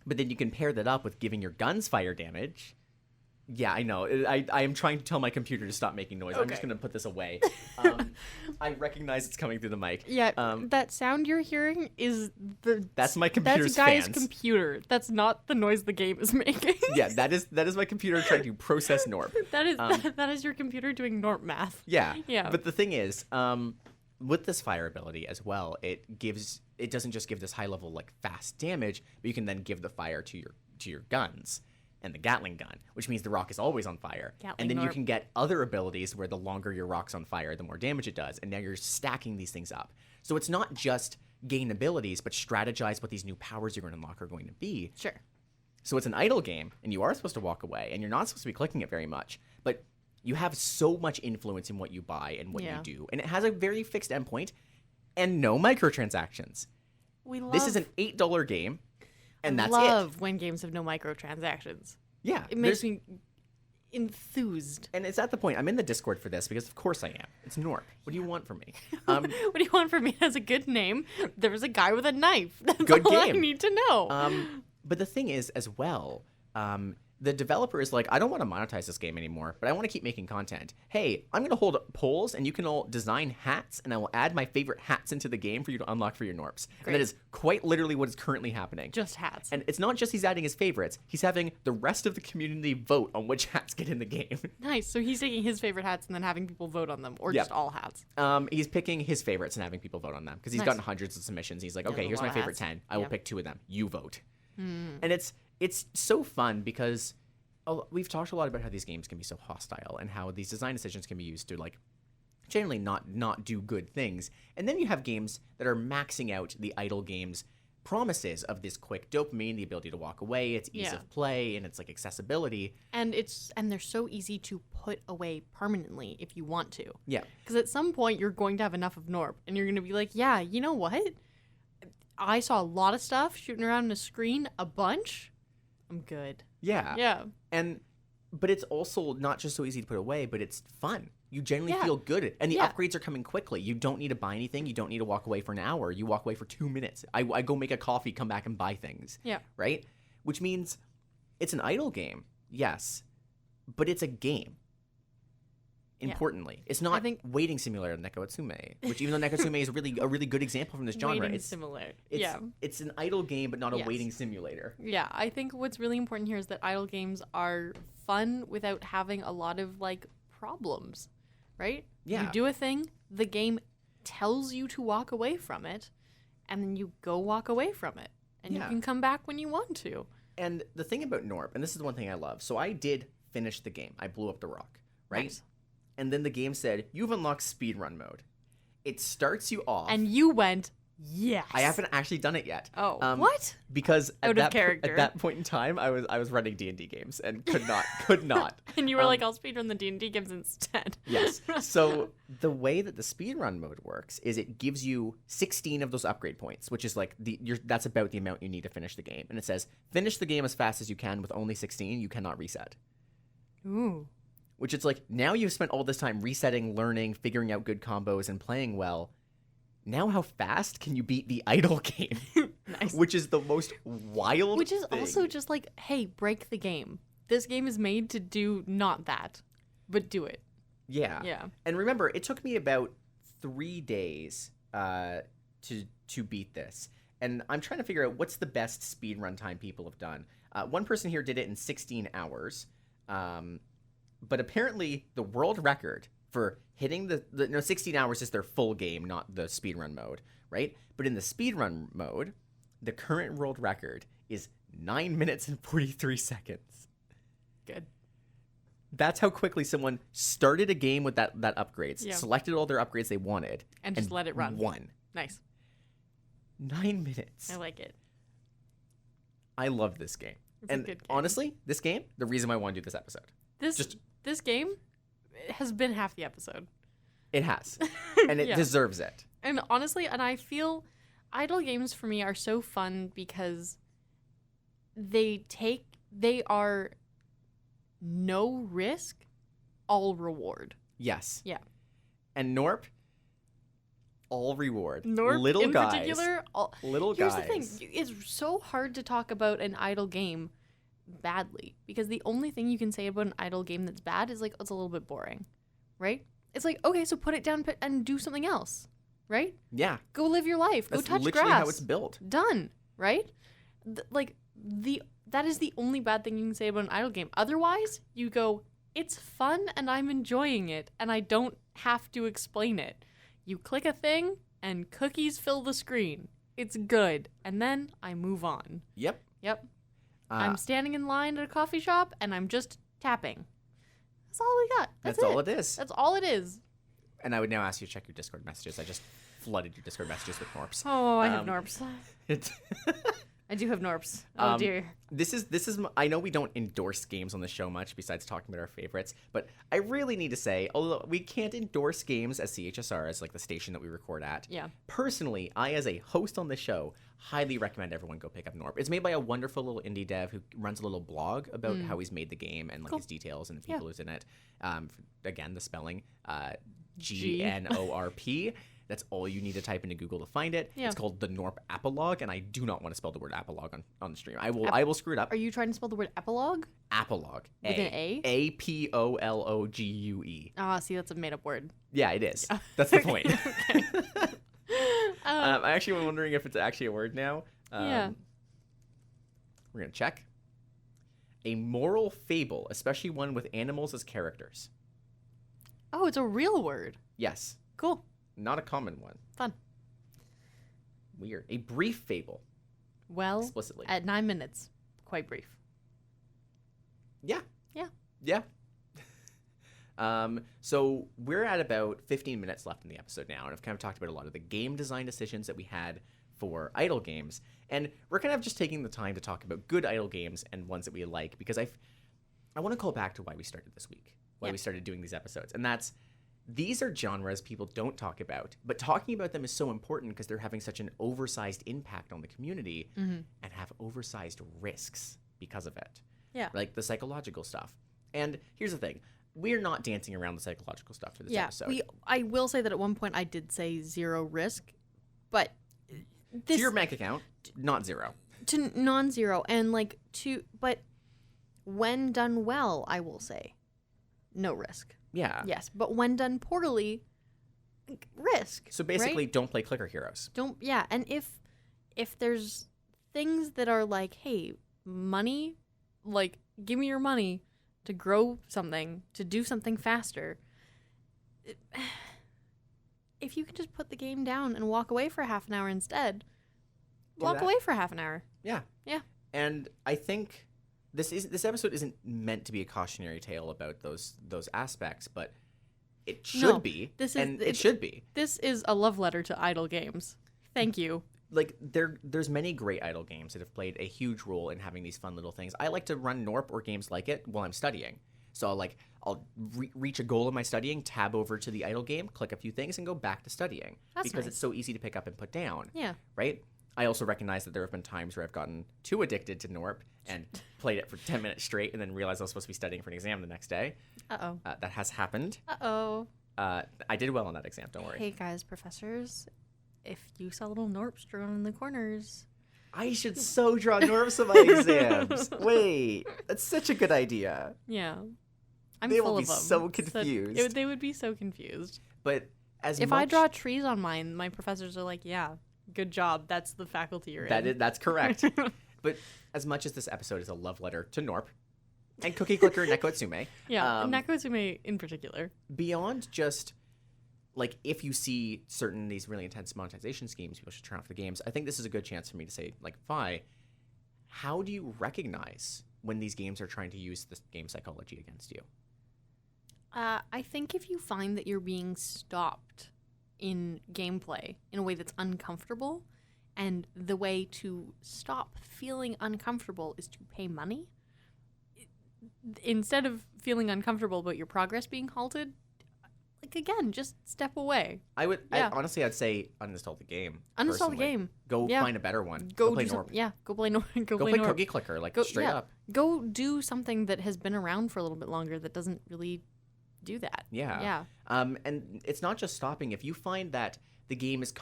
But then you can pair that up with giving your guns fire damage. Yeah, I know. I am trying to tell my computer to stop making noise. Okay. I'm just going to put this away. I recognize it's coming through the mic. Yeah, that sound you're hearing is that's my computer's Guy's fans. Computer. That's not the noise the game is making. Yeah, that is my computer trying to process Norp. That is your computer doing Norp math. Yeah. Yeah. But the thing is, with this fire ability as well, it doesn't just give this high level like fast damage, but you can then give the fire to your guns. And the Gatling gun, which means the rock is always on fire. And then you can get other abilities where the longer your rock's on fire, the more damage it does. And now you're stacking these things up. So it's not just gain abilities, but strategize what these new powers you're going to unlock are going to be. Sure. So it's an idle game, and you are supposed to walk away, and you're not supposed to be clicking it very much. But you have so much influence in what you buy and what you do. And it has a very fixed endpoint and no microtransactions. This is an $8 game. And that's it. I love when games have no microtransactions. Yeah. It makes me enthused. And it's at the point, I'm in the Discord for this because of course I am. It's Norp. What do you want from me? What do you want from me? It has a good name. There was a guy with a knife. That's good all game. I need to know. But the thing is, as well, the developer is like, I don't want to monetize this game anymore, but I want to keep making content. Hey, I'm going to hold polls, and you can all design hats, and I will add my favorite hats into the game for you to unlock for your Norps. Great. And that is quite literally what is currently happening. Just hats. And it's not just he's adding his favorites. He's having the rest of the community vote on which hats get in the game. Nice. So he's taking his favorite hats and then having people vote on them, or just all hats. He's picking his favorites and having people vote on them because he's gotten hundreds of submissions. He's like, okay, here's my favorite 10. I will pick 2 of them. You vote. And it's so fun because we've talked a lot about how these games can be so hostile and how these design decisions can be used to like generally not do good things. And then you have games that are maxing out the idle games promises of this quick dopamine, the ability to walk away, its ease of play, and its like accessibility. And they're so easy to put away permanently if you want to. Yeah. Because at some point you're going to have enough of Norp and you're going to be like, yeah, you know what? I saw a lot of stuff shooting around on a screen, a bunch. I'm good. Yeah. Yeah. But it's also not just so easy to put away, but it's fun. You generally feel good. And the upgrades are coming quickly. You don't need to buy anything. You don't need to walk away for an hour. You walk away for 2 minutes. I go make a coffee, come back and buy things. Yeah. Right? Which means it's an idle game, yes, but it's a game. Importantly, it's not waiting simulator Nekotsume, which even though Nekotsume is a really good example from this genre, Waiting simulator. It's an idle game, but not a waiting simulator. Yeah, I think what's really important here is that idle games are fun without having a lot of like problems, right? Yeah. You do a thing, the game tells you to walk away from it, and then you go walk away from it, and you can come back when you want to. And the thing about Norp, and this is the one thing I love, so I did finish the game. I blew up the rock, right? Nice. And then the game said, you've unlocked speedrun mode. It starts you off. And you went, yes. I haven't actually done it yet. Oh, what? Because Out of character. At that point in time, I was running D&D games and could not. And you were like, I'll speedrun the D&D games instead. Yes. So the way that the speedrun mode works is it gives you 16 of those upgrade points, which is like that's about the amount you need to finish the game. And it says, finish the game as fast as you can with only 16. You cannot reset. Ooh. Which it's like, now you've spent all this time resetting, learning, figuring out good combos, and playing well. Now how fast can you beat the idle game? Nice. Which is the most wild Which is thing. also just like, hey, break the game. This game is made to do not that, but do it. Yeah. Yeah. And remember, it took me about 3 days to beat this. And I'm trying to figure out what's the best speedrun time people have done. One person here did it in 16 hours. But apparently the world record for hitting 16 hours is their full game, not the speedrun mode, right? But in the speedrun mode, the current world record is 9 minutes and 43 seconds. Good. That's how quickly someone started a game with that upgrades, selected all their upgrades they wanted, and just let it run. Won. Nice. 9 minutes. I like it. I love this game. It's a good game. Honestly, this game, the reason why I want to do this episode. This game has been half the episode. It has. And it deserves it. And honestly, and I feel idle games for me are so fun because they are no risk, all reward. Yes. Yeah. And Norp, all reward. Norp little in guys. particular, Little here's guys. the thing. It's so hard to talk about an idle game badly because the only thing you can say about an idle game that's bad is like it's a little bit boring, right? It's like, okay, so put it down and do something else, right? Yeah. Go live your life. That's Go touch literally grass. how it's built. Done, right? That is the only bad thing you can say about an idle game. Otherwise, you go, it's fun and I'm enjoying it and I don't have to explain it. You click a thing and cookies fill the screen. It's good. And then I move on. Yep. I'm standing in line at a coffee shop and I'm just tapping. That's all we got. That's all it is. That's all it is. And I would now ask you to check your Discord messages. I just flooded your Discord messages with Norps. Oh, I have Norps. It's I do have Norps. Oh, dear. This is. I know we don't endorse games on the show much besides talking about our favorites, but I really need to say, although we can't endorse games as CHSR, as like the station that we record at. Yeah. Personally, I, as a host on the show, highly recommend everyone go pick up Norp. It's made by a wonderful little indie dev who runs a little blog about how he's made the game and like his details and the people who's in it. Again, the spelling, GNORP. That's all you need to type into Google to find it. Yeah. It's called the Norp Apologue, and I do not want to spell the word apologue on the stream. I will screw it up. Are you trying to spell the word epilogue? Apologue. With an A? Apologue. Ah, see, that's a made-up word. Yeah, it is. That's the point. Okay. I'm actually wondering if it's actually a word now. Yeah. We're going to check. A moral fable, especially one with animals as characters. Oh, it's a real word. Yes. Cool. Not a common one. Fun. Weird. A brief fable. Well, Explicitly. at 9 minutes. Quite brief. Yeah. Yeah. So we're at about 15 minutes left in the episode now, and I've kind of talked about a lot of the game design decisions that we had for idle games, and we're kind of just taking the time to talk about good idle games and ones that we like, because I want to call back to why we started this week, why we started doing these episodes, and these are genres people don't talk about, but talking about them is so important because they're having such an oversized impact on the community and have oversized risks because of it. Yeah. Like the psychological stuff. And here's the thing. We're not dancing around the psychological stuff for this episode. I will say that at one point I did say 0 risk, but To your bank account, not 0. To non-zero, and but when done well, I will say no risk. Yeah. Yes, but when done poorly, risk. So basically, right? don't play clicker heroes. And if there's things that are like, hey, money, like give me your money to grow something, to do something faster. If you can just put the game down and walk away for half an hour instead, walk away for half an hour. Yeah. Yeah. And I think this episode isn't meant to be a cautionary tale about those aspects, but it should be. It should be. This is a love letter to idle games. Thank you. Like there's many great idle games that have played a huge role in having these fun little things. I like to run NORP or games like it while I'm studying. So I'll reach a goal in my studying, tab over to the idle game, click a few things, and go back to studying. That's because nice. it's so easy to pick up and put down. Yeah. Right? I also recognize that there have been times where I've gotten too addicted to NORP and played it for 10 minutes straight and then realized I was supposed to be studying for an exam the next day. Uh-oh. That has happened. Uh-oh. I did well on that exam, don't worry. Hey, guys, professors, if you saw little NORPs drawn in the corners... I should so draw NORPs on my exams. Wait, that's such a good idea. Yeah. They full will be of them. so confused. They would be so confused. But if I draw trees on mine, my professors are like, yeah, good job. That's the faculty you're in. That's correct. But as much as this episode is a love letter to NORP and Cookie Clicker and Neko Atsume, yeah, Neko Atsume in particular, beyond just like if you see certain these really intense monetization schemes, people should turn off the games. I think this is a good chance for me to say, like, Vi, how do you recognize when these games are trying to use this game psychology against you? I think if you find that you're being stopped in gameplay in a way that's uncomfortable, and the way to stop feeling uncomfortable is to pay money, instead of feeling uncomfortable about your progress being halted, like, again, just step away. Honestly, I'd say uninstall the game. Uninstall the game. Go find a better one. Go play do NORP. Go play NORP. Go play Cookie Clicker, straight up. Go do something that has been around for a little bit longer that doesn't really do that. Yeah. Yeah. And it's not just stopping. If you find that the game is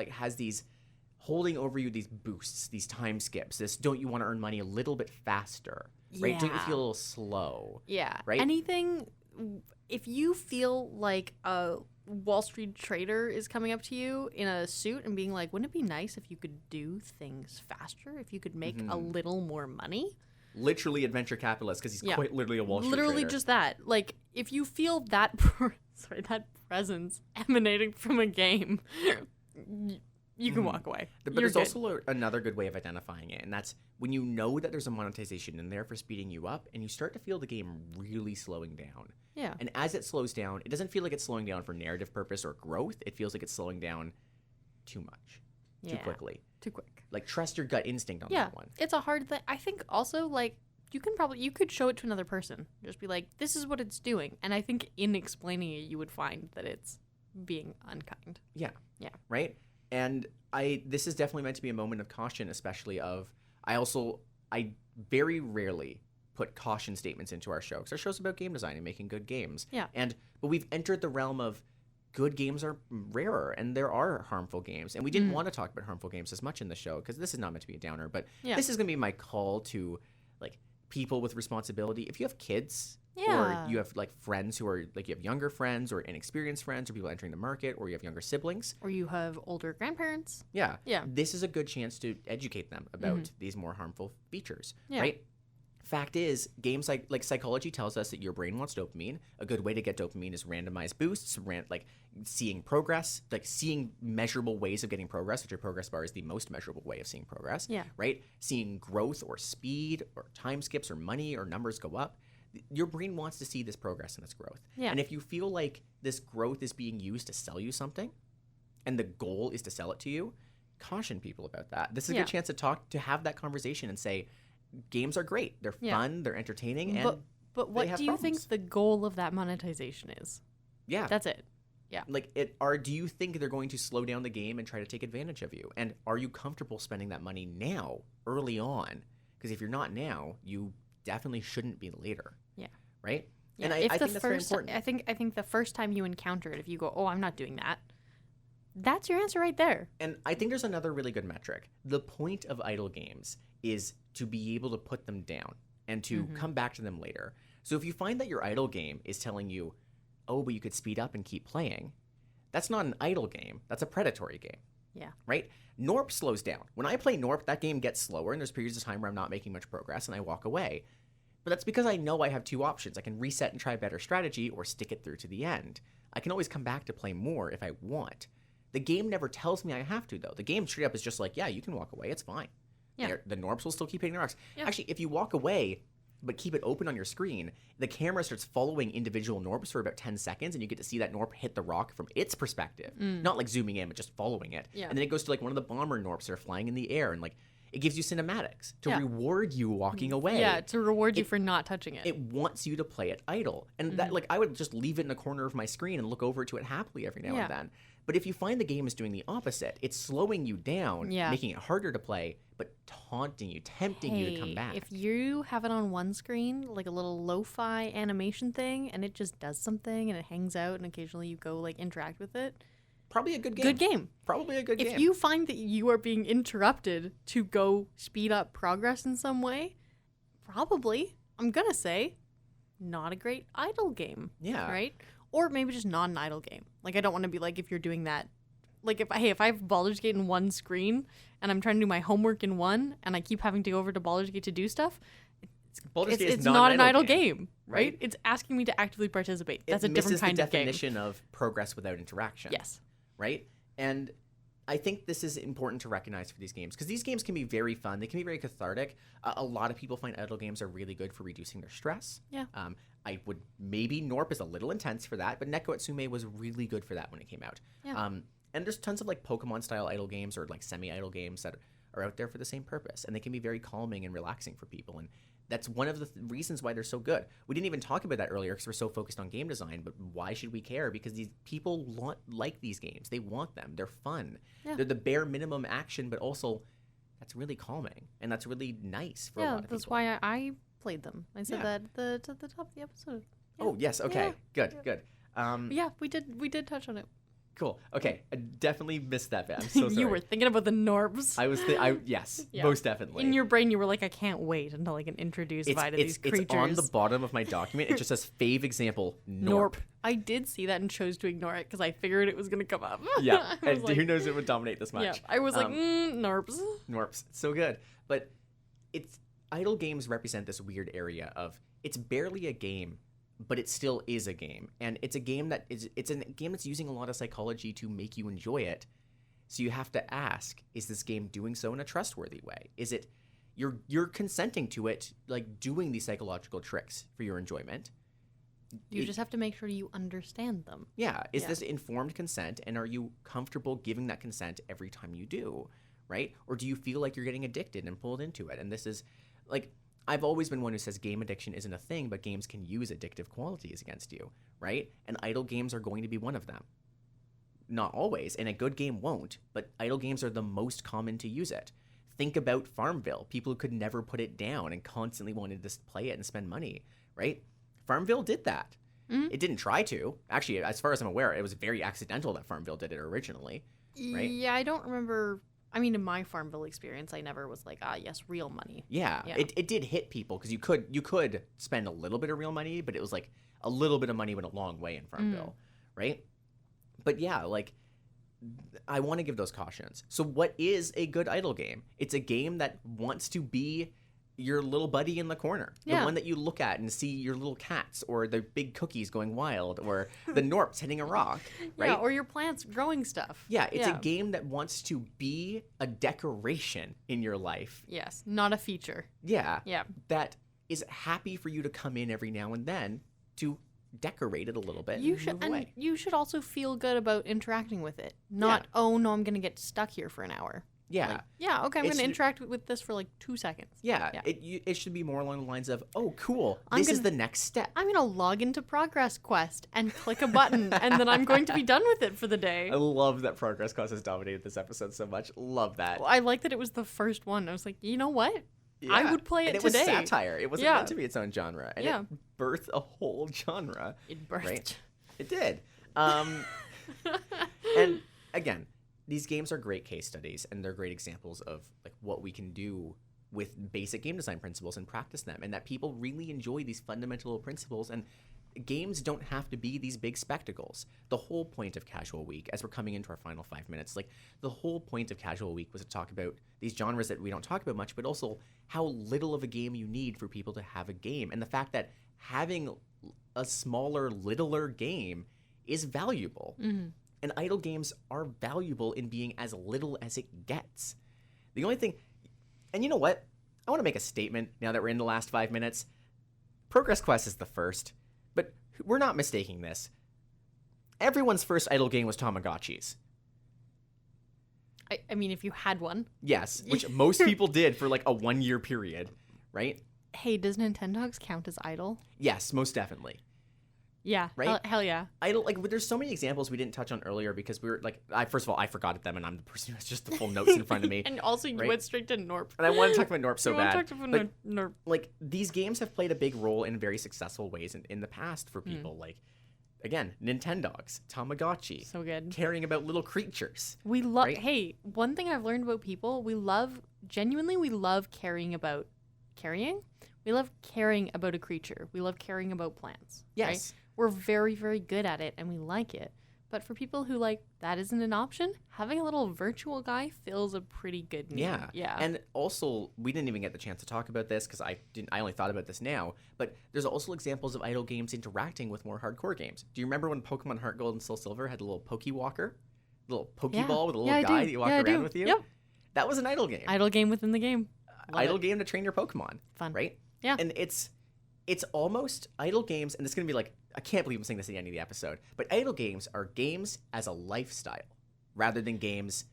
has these holding over you, these boosts, these time skips, don't you want to earn money a little bit faster, right? Don't you feel a little slow? Yeah. Right? Anything, if you feel like a Wall Street trader is coming up to you in a suit and being like, wouldn't it be nice if you could do things faster, if you could make a little more money? Literally adventure capitalist, because he's quite literally a Wall Street trader. Just that. Like, if you feel that that presence emanating from a game, you can walk away. But there's also another good way of identifying it, and that's when you know that there's a monetization in there for speeding you up, and you start to feel the game really slowing down. Yeah. And as it slows down, it doesn't feel like it's slowing down for narrative purpose or growth. It feels like it's slowing down too much, too quickly. Too quick. Like, trust your gut instinct on that one. It's a hard thing. I think also, like, you could show it to another person. Just be like, this is what it's doing. And I think in explaining it, you would find that it's being unkind. Yeah. Yeah. Right? And this is definitely meant to be a moment of caution, especially I very rarely put caution statements into our show, because our show's about game design and making good games. Yeah. But we've entered the realm of good games are rarer, and there are harmful games. And we didn't want to talk about harmful games as much in the show, because this is not meant to be a downer. But this is going to be my call to, like, people with responsibility. If you have kids, or you have, like, friends who are, like, you have younger friends or inexperienced friends or people entering the market, or you have younger siblings. Or you have older grandparents. Yeah. Yeah. This is a good chance to educate them about these more harmful features, Yeah. right? Fact is, games like psychology tells us that your brain wants dopamine. A good way to get dopamine is randomized boosts, like seeing progress, like seeing measurable ways of getting progress, which a progress bar is the most measurable way of seeing progress. Yeah. Right? Seeing growth or speed or time skips or money or numbers go up. your brain wants to see this progress and this growth. Yeah. And if you feel like this growth is being used to sell you something, and the goal is to sell it to you, caution people about that. This is a Yeah. good chance to have that conversation and say, games are great. They're Yeah. fun. They're entertaining. And But what have do you problems. think the goal of that monetization is? yeah, That's it. do you think they're going to slow down the game and try to take advantage of you? And are you comfortable spending that money now, early on? Because if you're not now, you definitely shouldn't be later. Yeah. Right? Yeah. And I think that's very important. I think the first time you encounter it, if you go, "Oh, I'm not doing that," that's your answer right there. And I think there's another really good metric. The point of idle games is to be able to put them down and to come back to them later. So if you find that your idle game is telling you, oh, but you could speed up and keep playing, that's not an idle game. That's a predatory game. Yeah. Right? Norp slows down. When I play Norp, that game gets slower, and there's periods of time where I'm not making much progress, and I walk away. But that's because I know I have two options. I can reset and try a better strategy, or stick it through to the end. I can always come back to play more if I want. The game never tells me I have to, though. The game straight up is just like, yeah, you can walk away. It's fine. Yeah. The Norps will still keep hitting the rocks. Yeah. Actually, if you walk away but keep it open on your screen, the camera starts following individual Norps for about 10 seconds, and you get to see that Norp hit the rock from its perspective. Not like zooming in, but just following it. Yeah. And then it goes to like one of the bomber Norps that are flying in the air, and like it gives you cinematics to Yeah. reward you walking away. Yeah, to reward you for not touching it. It wants you to play it idle. And that, like, I would just leave it in the corner of my screen and look over to it happily every now Yeah. and then. But if you find the game is doing the opposite, it's slowing you down, Yeah. making it harder to play, but taunting you, tempting you to come back. If you have it on one screen, like a little lo-fi animation thing, and it just does something and it hangs out and occasionally you go like interact with it, Probably a good game. good game. Probably a good game. If you find that you are being interrupted to go speed up progress in some way, probably, I'm gonna say, not a great idle game. Yeah. Right? Or maybe just not an idle game. Like, I don't want to be like, if you're doing that, like, if I have Baldur's Gate in one screen and I'm trying to do my homework in one and I keep having to go over to Baldur's Gate to do stuff, Baldur's Gate is it's not an idle game, right? right? It's asking me to actively participate. That's It a different misses kind the of game. definition of progress without interaction. Yes. Right? And I think this is important to recognize for these games because these games can be very fun. They can be very cathartic. A lot of people find idle games are really good for reducing their stress. Yeah. I would maybe Norp is a little intense for that, but Neko Atsume was really good for that when it came out. Yeah. And there's tons of like Pokemon style idle games or like semi-idle games that are out there for the same purpose, and they can be very calming and relaxing for people. And that's one of the reasons why they're so good. We didn't even talk about that earlier because we're so focused on game design, but why should we care? Because these people like these games. They want them. They're fun. Yeah. They're the bare minimum action, but also that's really calming and that's really nice for a Yeah, lot of that's people. why I played them. I said Yeah. that at the top of the episode. Yeah. Oh, yes. Okay. Yeah. Good, good. But yeah, we did touch on it. Cool. Okay. I definitely missed that bit. I'm so sorry. You were thinking about the Norbs. Yes, Yeah. most definitely. In your brain, you were like, I can't wait until I can introduce Vi to these creatures. It's on the bottom of my document. It just says fave example, Norp. I did see that and chose to ignore it because I figured it was going to come up. Yeah. I was And like, who knows it would dominate this much. yeah. I was like, Um, Norbs. Norps. So good. But it's idle games represent this weird area of it's barely a game, but it still is a game. And it's a game it's a game that's using a lot of psychology to make you enjoy it. So you have to ask, is this game doing so in a trustworthy way? Is it you're consenting to it, like doing these psychological tricks for your enjoyment? You just have to make sure you understand them. Yeah. Is Yeah. this informed consent, and are you comfortable giving that consent every time you do, right? Or do you feel like you're getting addicted and pulled into it? And this is, like, I've always been one who says game addiction isn't a thing, but games can use addictive qualities against you, right? And idle games are going to be one of them. Not always, and a good game won't, but idle games are the most common to use it. Think about Farmville. People who could never put it down and constantly wanted to play it and spend money, right? Farmville did that. It didn't try to. Actually, as far as I'm aware, it was very accidental that Farmville did it originally. Right? Yeah, I don't remember. I mean, in my Farmville experience, I never was like, yes, real money. Yeah, Yeah. It did hit people because you could spend a little bit of real money, but it was like a little bit of money went a long way in Farmville, right? But yeah, like I want to give those cautions. So what is a good idle game? It's a game that wants to be your little buddy in the corner. The Yeah. one that you look at and see your little cats or the big cookies going wild or the Norps hitting a rock, right? Yeah, or your plants growing stuff. Yeah, it's a game that wants to be a decoration in your life. Yes, not a feature. Yeah. Yeah. That is happy for you to come in every now and then to decorate it a little bit You and should, move and away. you should also feel good about interacting with it. Not, oh no, I'm gonna get stuck here for an hour. Yeah. Like, yeah, okay, I'm It's- gonna interact with this for like 2 seconds. Yeah, Yeah. it should be more along the lines of, oh, cool, I'm this is gonna- the next step. I'm gonna log into Progress Quest and click a button, and then I'm going to be done with it for the day. I love that Progress Quest has dominated this episode so much. Love that. I like that it was the first one. I was like, you know what? I Yeah. would play it and it today. was satire. It wasn't Yeah. meant to be its own genre. And Yeah. it birthed a whole genre. It birthed. Right? It did. And again, these games are great case studies, and they're great examples of like what we can do with basic game design principles and practice them, and that people really enjoy these fundamental principles. And games don't have to be these big spectacles. The whole point of Casual Week, as we're coming into our final 5 minutes, like the whole point of Casual Week was to talk about these genres that we don't talk about much, but also how little of a game you need for people to have a game, and the fact that having a smaller, littler game is valuable. Mm-hmm. And idle games are valuable in being as little as it gets. The only thing, and you know what? I want to make a statement now that we're in the last 5 minutes. Progress Quest is the first, but we're not mistaking this. Everyone's first idle game was Tamagotchis. I mean, if you had one. Yes, which most people did for like a 1 year period, right? Hey, does Nintendogs count as idle? Yes, most definitely. Yeah. Right? Hell yeah. Idle, like, there's so many examples we didn't touch on earlier because we were like, first of all, I forgot them, and I'm the person who has just the full notes in front of me. And also, you right? went straight to Norp. And I want to talk about Norp so You bad. want to talk but, about Norp. like, these games have played a big role in very successful ways in the past for people. Like, again, Nintendogs, Tamagotchi, So good. caring about little creatures. We love. right? Hey, one thing I've learned about people, we love caring about carrying. We love caring about a creature. We love caring about plants. Yes. Right? We're very, very good at it, and we like it. But for people who like that isn't an option, having a little virtual guy fills a pretty good need. Yeah. Yeah. And also, we didn't even get the chance to talk about this because I only thought about this now, but there's also examples of idle games interacting with more hardcore games. Do you remember when Pokemon Heart Gold and Soul Silver had a little Pokewalker? A little Pokeball with a little I guy do. that you walk Yeah, I around do. with you? Yep. That was an idle game. Idle game within the game. Love Idle it. game to train your Pokemon. Fun. Right? Yeah. And it's almost idle games, and it's going to be like, I can't believe I'm saying this at the end of the episode, but idle games are games as a lifestyle rather than games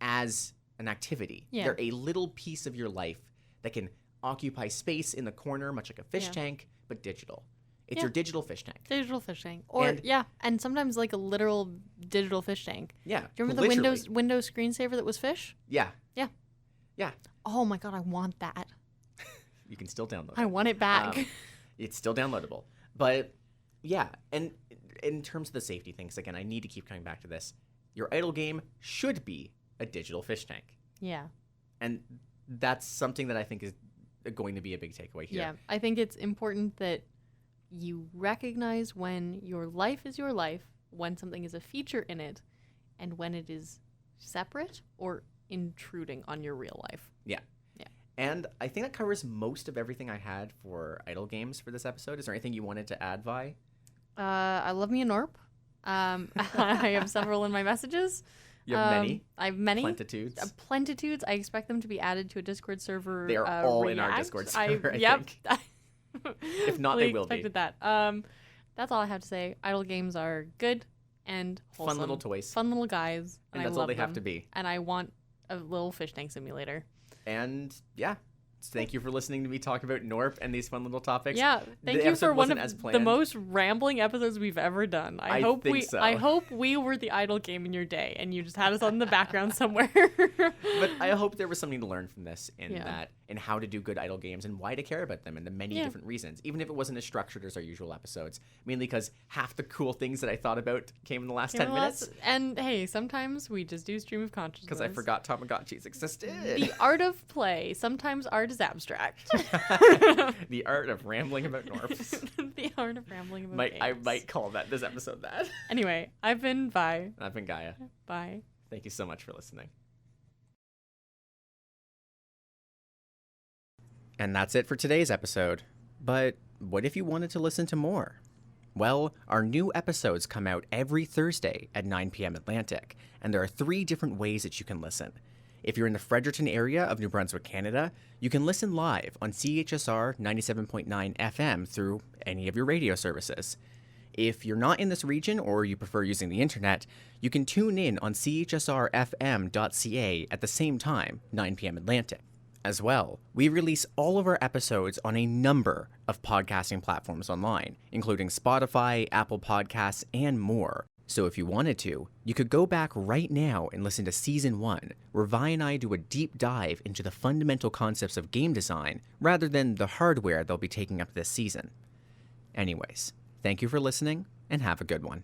as an activity. Yeah. They're a little piece of your life that can occupy space in the corner, much like a fish Yeah. tank, but digital. It's Yeah. your digital fish tank. Digital fish tank. Or, And- and sometimes like a literal digital fish tank. Yeah. Do you remember the literally. Windows screensaver that was fish? Yeah. Yeah. Yeah. Oh my god, I want that. You can still download it. I want it back. It's still downloadable. But yeah, and in terms of the safety things, again, I need to keep coming back to this. Your idle game should be a digital fish tank. Yeah. And that's something that I think is going to be a big takeaway here. Yeah. I think it's important that you recognize when your life is your life, when something is a feature in it, and when it is separate or intruding on your real life. Yeah. And I think that covers most of everything I had for idle games for this episode. Is there anything you wanted to add, Vi? I love me a Norp. I have several in my messages. You have many? I have many. Plentitudes? Plentitudes. I expect them to be added to a Discord server. They are all in our React. Discord server, I yep. If not, they will be. Expected that. That's all I have to say. Idle games are good and wholesome. Fun little toys. Fun little guys. And I that's all love they have them. to be. And I want a little fish tank simulator. And yeah, thank you for listening to me talk about Norp and these fun little topics. Yeah, thank you episode for one wasn't of as the planned. most rambling episodes we've ever done. I hope think we so. I hope we were the idle game in your day and you just had us on the background somewhere. But I hope there was something to learn from this in Yeah. that and how to do good idle games and why to care about them and the many Yeah. different reasons. Even if it wasn't as structured as our usual episodes. Mainly because half the cool things that I thought about came in the last 10 minutes. And hey, sometimes we just do stream of consciousness. Because I forgot Tamagotchis existed. The art of play. Sometimes art is abstract. The art of rambling about Norps. The art of rambling about I games. might call this episode that. Anyway, I've been Vi. I've been Gaia. Bye. Thank you so much for listening. And that's it for today's episode. But what if you wanted to listen to more? Well, our new episodes come out every Thursday at 9 p.m. Atlantic, and there are 3 different ways that you can listen. If you're in the Fredericton area of New Brunswick, Canada, you can listen live on CHSR 97.9 FM through any of your radio services. If you're not in this region or you prefer using the internet, you can tune in on chsrfm.ca at the same time, 9 p.m. Atlantic. As well, we release all of our episodes on a number of podcasting platforms online, including Spotify, Apple Podcasts, and more. So if you wanted to, you could go back right now and listen to Season 1, where Vi and I do a deep dive into the fundamental concepts of game design, rather than the hardware they'll be taking up this season. Anyways, thank you for listening, and have a good one.